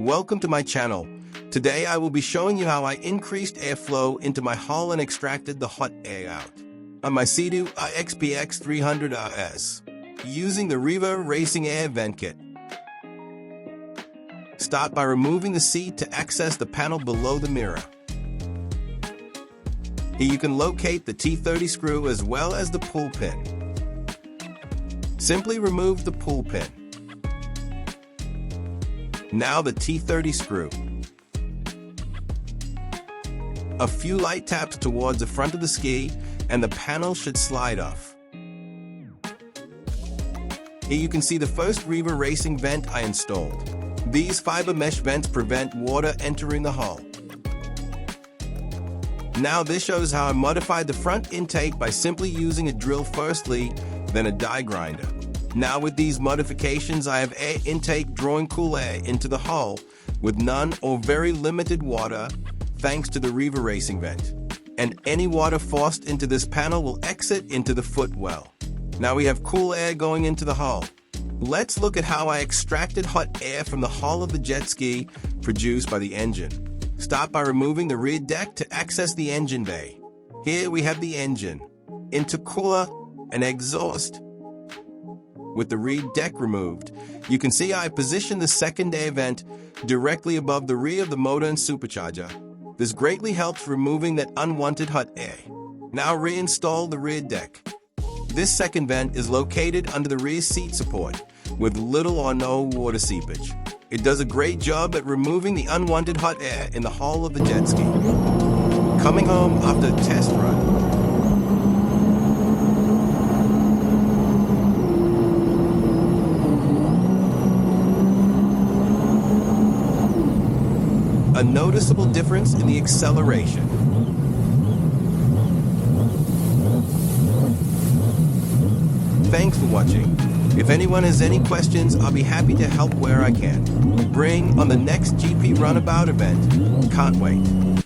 Welcome to my channel. Today I will be showing you how I increased airflow into my hull and extracted the hot air out on my Seadoo RXPX 300 RS using the Riva Racing air vent kit. Start by removing the seat to access the panel below the mirror. Here you can locate the T30 screw as well as the pull pin. Simply remove the pull pin. Now the T30 screw. A few light taps towards the front of the ski and the panel should slide off. Here you can see the first Riva Racing vent I installed. These fiber mesh vents prevent water entering the hull. Now this shows how I modified the front intake by simply using a drill firstly, then a die grinder. Now with these modifications, I have air intake drawing cool air into the hull with none or very limited water thanks to the Riva Racing vent. And any water forced into this panel will exit into the footwell. Now we have cool air going into the hull. Let's look at how I extracted hot air from the hull of the JetSki produced by the engine. Start by removing the rear deck to access the engine bay. Here we have the engine, intercooler, and exhaust. With the rear deck removed, you can see I positioned the second air vent directly above the rear of the motor and supercharger. This greatly helps removing that unwanted hot air. Now reinstall the rear deck. This second vent is located under the rear seat support with little or no water seepage. It does a great job at removing the unwanted hot air in the hull of the JetSki. Coming home after a test run, a noticeable difference in the acceleration. Thanks for watching. If anyone has any questions, I'll be happy to help where I can. Bring on the next GP Runabout event. Can't wait.